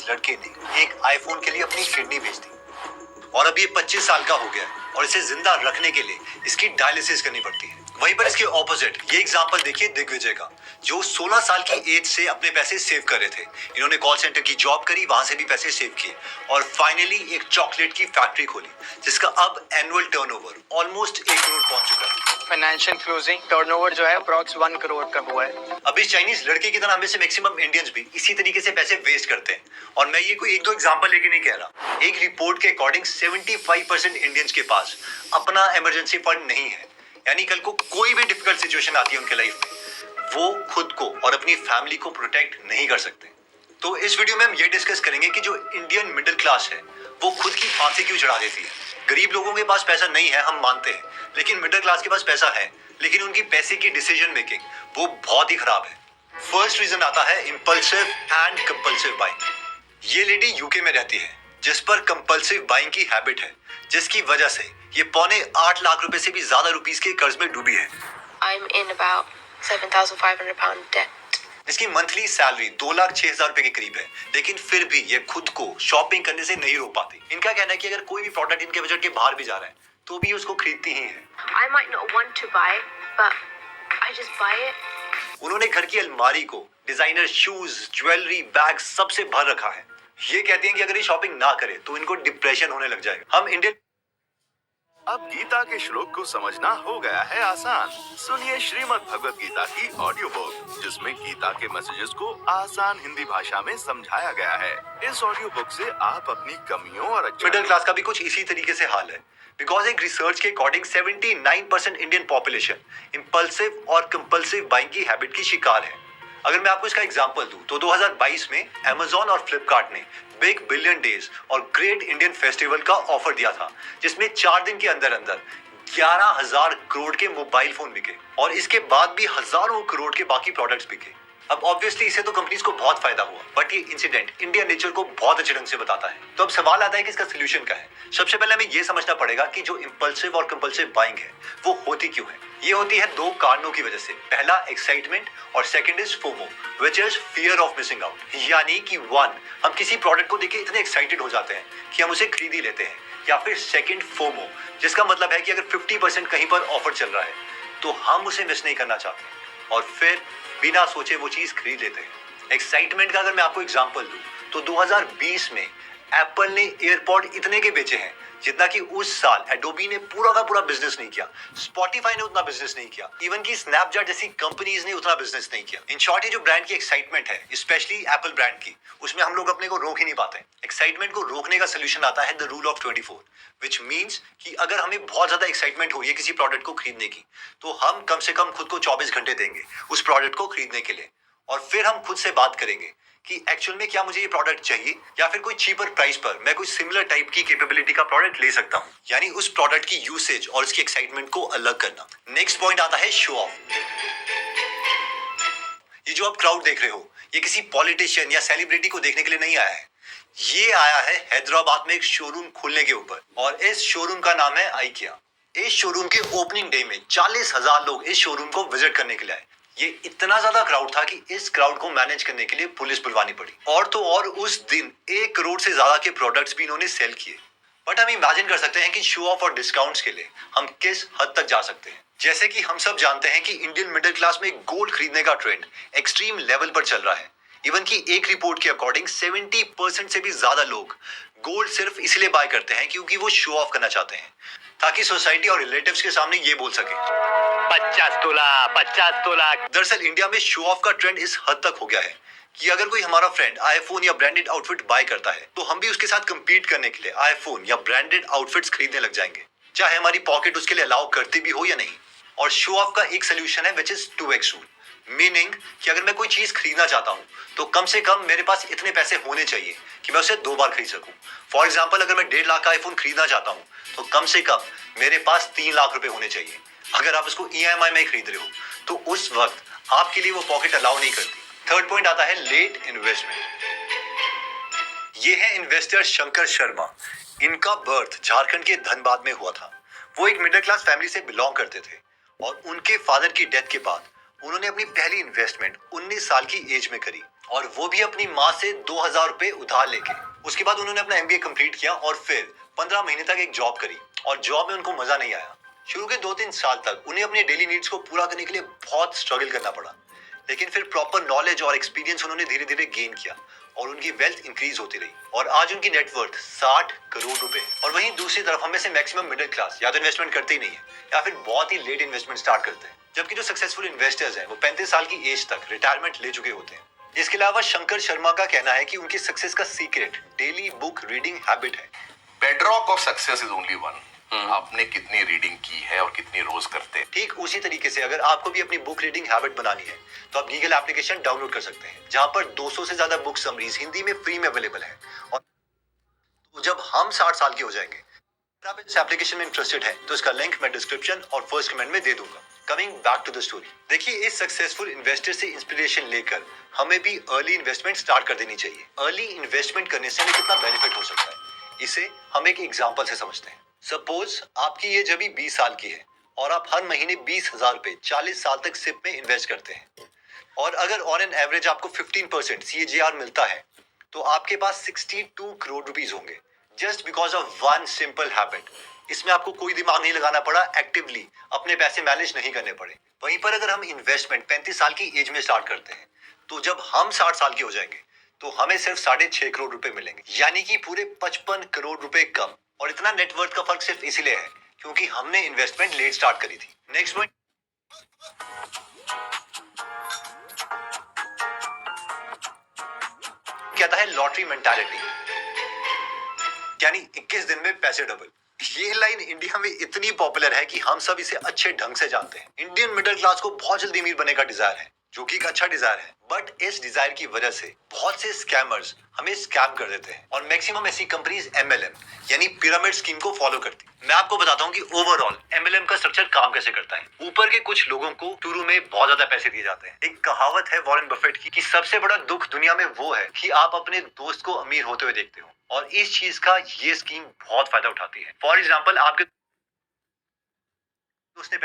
लड़के ने एक आईफोन के लिए अपनी किडनी बेच दी और अब ये 25 साल का हो गया है और इसे जिंदा रखने के लिए इसकी डायलिसिस करनी पड़ती है। वहीं पर इसके ऑपोजिट ये एग्जांपल देखिए दिग्विजय का, जो 16 साल की एज से अपने पैसे सेव कर रहे थे। इन्होंने कॉल सेंटर की जॉब करी, वहां से भी पैसे सेव किए और फाइनली एक चॉकलेट की फैक्ट्री खोली जिसका अब एनुअल टर्नओवर ऑलमोस्ट 1 करोड़ पहुंच चुका है। फाइनेंशियल क्लोजिंग टर्नओवर जो है अप्रॉक्स 1 करोड़ का हुआ है। अब इस चाइनीज लड़के की तरह हमें से मैक्सिमम इंडियंस भी इसी तरीके से पैसे वेस्ट करते हैं और मैं ये कोई एक दो एग्जांपल लेके नहीं कह रहा। एक रिपोर्ट के अकॉर्डिंग 75% इंडियंस के पास अपना इमरजेंसी फंड नहीं है, यानी कल को कोई भी डिफिकल्ट सिचुएशन आती है उनके लाइफ में, वो खुद को और अपनी फैमिली को प्रोटेक्ट नहीं कर सकते। तो इस वीडियो में हम ये डिस्कस करेंगे कि जो इंडियन मिडिल क्लास है वो खुद की फांसी क्यों चढ़ा देती है। गरीब लोगों के पास पैसा नहीं है हम मानते हैं, लेकिन मिडिल क्लास के पास पैसा है, लेकिन उनकी पैसे की डिसीजन मेकिंग वो बहुत ही खराब है। फर्स्ट रीजन आता है इंपल्सिव एंड कंपल्सिव बाइंग। ये लेडी यूके में रहती है जिस पर कंपल्सिव बाइंग की हैबिट है, जिसकी वजह से ये पौने 8 लाख रुपए से भी ज्यादा रुपीस के कर्ज में डूबी है। I'm in about £7,500 debt. इसकी मंथली सैलरी 2,06,000 रुपए के करीब है, लेकिन फिर भी ये खुद को शॉपिंग करने से नहीं रोक पाती। इनका कहना है कि अगर कोई भी प्रोडक्ट इनके बजट के बाहर भी जा रहा है तो भी उसको खरीदती ही है। I might not want to buy it, but I just buy it. उन्होंने घर की अलमारी को डिजाइनर शूज, ज्वेलरी, बैग सबसे भर रखा है। ये कहती हैं कि अगर ये शॉपिंग ना करे तो इनको डिप्रेशन होने लग जाएगा। हम इंडियन अब गीता के श्लोक को समझना हो गया है आसान। सुनिए श्रीमद् भगवत गीता की ऑडियो बुक, जिसमें गीता के मैसेजेस को आसान हिंदी भाषा में समझाया गया है। इस ऑडियो बुक से आप अपनी कमियों और मिडिल क्लास का भी कुछ इसी तरीके से हाल है, बिकॉज एक रिसर्च के अकॉर्डिंग 79% इंडियन पॉपुलेशन इंपल्सिव और कंपल्सिव बाइंग की हैबिट की शिकार है। अगर मैं आपको इसका एग्जांपल दूं तो 2022 में Amazon और फ्लिपकार्ट ने बिग बिलियन डेज और ग्रेट इंडियन फेस्टिवल का ऑफर दिया था, जिसमें 4 दिन के अंदर अंदर 11,000 करोड़ के मोबाइल फोन बिके और इसके बाद भी हजारों करोड़ के बाकी प्रोडक्ट्स बिके। अब ऑब्वियसली इससे तो कंपनीज को बहुत फायदा हुआ, बट ये इंसिडेंट इंडियन नेचर को बहुत अच्छे ढंग से बताता है। तो अब सवाल आता है कि इसका सोल्यूशन क्या है। सबसे पहले हमें ये समझना पड़ेगा कि जो इंपल्सिव और कंपल्सिव बाइंग है वो होती क्यों है। ये होती है 2 कारणों की वजह से। पहला एक्साइटमेंट और second is FOMO, which is fear of missing out. यानी कि 1, हम किसी प्रोडक्ट को देख के इतने एक्साइटेड हो जाते हैं कि हम उसे खरीद ही लेते हैं, या फिर सेकंड फोमो, जिसका मतलब है कि अगर 50% कहीं पर ऑफर चल रहा है तो हम उसे मिस नहीं करना चाहते और फिर बिना सोचे वो चीज खरीद लेते हैं। एक्साइटमेंट का अगर मैं आपको एग्जांपल दूं तो 2020 में एप्पल ने एयरपॉड इतने के बेचे हैं जितना कि उस साल एडोबी ने पूरा का पूरा बिजनेस नहीं किया, स्पॉटिफाई ने उतना बिजनेस नहीं किया, इवन की स्नैपचैट जैसी कंपनीज ने उतना बिजनेस नहीं किया। इन शॉर्ट, ये जो ब्रांड की एक्साइटमेंट है, स्पेशली एप्पल ब्रांड की, उसमें हम लोग अपने को रोक ही नहीं पाते। एक्साइटमेंट को रोकने का सोल्यूशन आता है the rule of 24, which means कि अगर हमें बहुत ज्यादा एक्साइटमेंट हो किसी प्रोडक्ट को खरीदने की, तो हम कम से कम खुद को 24 घंटे देंगे उस प्रोडक्ट को खरीदने के लिए और फिर हम खुद से बात करेंगे कि एक्चुअल में क्या मुझे ये प्रोडक्ट चाहिए या फिर कोई चीपर प्राइस पर मैं कोई सिमिलर टाइप की कैपेबिलिटी का प्रोडक्ट ले सकता हूँ। यानी उस प्रोडक्ट की यूसेज और उसकी एक्साइटमेंट को अलग करना। नेक्स्ट पॉइंट आता है शो ऑफ। ये जो आप क्राउड देख रहे हो, ये किसी पॉलिटिशियन या सेलिब्रिटी को देखने के लिए नहीं आया है। ये आया है हैदराबाद में एक शोरूम खोलने के ऊपर और इस शोरूम का नाम है आइकिया। इस शोरूम के ओपनिंग डे में 40,000 लोग इस शोरूम को विजिट करने के लिए आए। ये इतना ज्यादा क्राउड था कि इस क्राउड को मैनेज करने के लिए पुलिस बुलवानी पड़ी और तो और उस दिन 1 करोड़ से ज्यादा के प्रोडक्ट्स भी इन्होंने सेल किए। बट हम इमेजिन कर सकते हैं कि शो ऑफ और डिस्काउंट्स के लिए हम किस हद तक जा सकते हैं। जैसे कि हम सब जानते हैं कि इंडियन मिडिल क्लास में गोल्ड खरीदने का ट्रेंड एक्सट्रीम लेवल पर चल रहा है। इवन की एक रिपोर्ट के अकॉर्डिंग 70% से भी ज्यादा लोग गोल्ड सिर्फ इसलिए बाय करते हैं क्योंकि वो शो ऑफ करना चाहते हैं, ताकि सोसाइटी और रिलेटिव्स के सामने ये बोल सके 50 तोला। दरअसल इंडिया में शो ऑफ का ट्रेंड इस हद तक हो गया है कि अगर कोई हमारा फ्रेंड आईफोन या ब्रांडेड आउटफिट बाय करता है तो हम भी उसके साथ कंपीट करने के लिए आईफोन या ब्रांडेड आउटफिट्स खरीदने लग जाएंगे, चाहे हमारी पॉकेट उसके लिए अलाउ करती भी हो या नहीं। और शो ऑफ का एक सोल्यूशन है which is 2x rule, meaning कि अगर मैं कोई चीज खरीदना चाहता हूँ तो कम से कम मेरे पास इतने पैसे होने चाहिए कि मैं उसे 2 बार खरीद सकूं। फॉर एग्जाम्पल, अगर मैं 1.5 लाख का आईफोन खरीदना चाहता हूँ तो कम से कम मेरे पास 3 लाख रुपए होने चाहिए। अगर आप इसको EMI में खरीद रहे हो तो उस वक्त आपके लिए वो पॉकेट अलाउ नहीं करती। थर्ड पॉइंट आता है लेट इन्वेस्टमेंट। ये है इन्वेस्टर शंकर शर्मा। इनका बर्थ झारखंड के धनबाद में हुआ था। वो एक मिडिल क्लास फैमिली से बिलोंग करते थे और उनके फादर की डेथ के बाद उन्होंने अपनी पहली इन्वेस्टमेंट 19 साल की एज में करी और वो भी अपनी माँ से 2000 रुपए उधार लेके। उसके बाद उन्होंने अपना MBA कंप्लीट किया और फिर 15 महीने तक एक जॉब करी और जॉब में उनको मजा नहीं आया। शुरू के 2-3 साल तक उन्हें अपने डेली नीड्स को पूरा करने के लिए बहुत स्ट्रगल करना पड़ा, लेकिन फिर प्रॉपर नॉलेज और एक्सपीरियंस उन्होंने धीरे धीरे गेन किया और उनकी वेल्थ इंक्रीज होती रही और आज उनकी नेटवर्थ 60 करोड़ रुपए। और वहीं दूसरी तरफ हम में से मैक्सिमम मिडिल क्लास या तो इन्वेस्टमेंट करते ही नहीं है या फिर बहुत ही लेट इन्वेस्टमेंट स्टार्ट करते हैं, जबकि जो सक्सेसफुल इन्वेस्टर्स हैं वो 35 साल की एज तक रिटायरमेंट ले चुके होते हैं। इसके अलावा शंकर शर्मा का कहना है कि उनकी सक्सेस का secret daily book reading habit है। Bedrock of success is only one, आपने कितनी रीडिंग की है और कितनी रोज करते हैं। ठीक उसी तरीके से अगर आपको भी अपनी बुक रीडिंग हैबिट बनानी है तो आप गीगल एप्लीकेशन डाउनलोड कर सकते हैं, जहां पर 200 से ज्यादा बुक समरीज हिंदी में फ्री में अवेलेबल है। और तो जब हम 60 साल के हो जाएंगे, अगर आप इस एप्लीकेशन में इंटरेस्टेड हैं तो इसका लिंक मैं डिस्क्रिप्शन और फर्स्ट कमेंट में दे दूंगा। Coming back to the story, देखिए इस सक्सेसफुल इन्वेस्टर से इंस्पिरेशन लेकर हमें भी अर्ली इन्वेस्टमेंट स्टार्ट कर देनी चाहिए। अर्ली इन्वेस्टमेंट करने से हमें कितना बेनिफिट हो सकता है, इसे हम एक एग्जांपल से समझते हैं। सपोज आपकी एज अभी 20 साल की है और आप हर महीने 20,000 रुपए 40 साल तक सिप में इन्वेस्ट करते हैं, और अगर ऑन एन एवरेज आपको 15% CAGR मिलता है तो आपके पास 62 करोड़ रुपीस होंगे, just because of one simple habit. इसमें आपको कोई दिमाग नहीं लगाना पड़ा, एक्टिवली अपने पैसे मैनेज नहीं करने पड़े। वहीं पर अगर हम इन्वेस्टमेंट 35 साल की एज में स्टार्ट करते हैं तो जब हम 60 साल के हो जाएंगे तो हमें सिर्फ 6.5 करोड़ रुपए मिलेंगे, यानी कि पूरे 55 करोड़ रुपए कम। और इतना नेटवर्थ का फर्क सिर्फ इसीलिए है क्योंकि हमने इन्वेस्टमेंट लेट स्टार्ट करी थी। नेक्स्ट पॉइंट कहता है लॉटरी मेंटालिटी, यानी 21 दिन में पैसे डबल। ये लाइन इंडिया में इतनी पॉपुलर है कि हम सब इसे अच्छे ढंग से जानते हैं। इंडियन मिडिल क्लास को बहुत जल्दी अमीर बनने का डिजायर है, जो कि एक अच्छा डिजायर है, बट इस डिजायर की वजह से बहुत से स्कैमर्स हमें स्कैम कर देते हैं और मैक्सिमम ऐसी कंपनीज MLM यानी पिरामिड स्कीम को फॉलो करती है। मैं आपको बताता हूँ कि ओवरऑल MLM का स्ट्रक्चर काम कैसे करता है। ऊपर के कुछ लोगों को शुरू में बहुत ज्यादा पैसे दिए जाते हैं। एक कहावत है वॉरेन बफेट की कि सबसे बड़ा दुख दुनिया में वो है कि आप अपने दोस्त को अमीर होते हुए देखते हो, और इस चीज का ये स्कीम बहुत फायदा उठाती है। फॉर एग्जाम्पल आपके उसने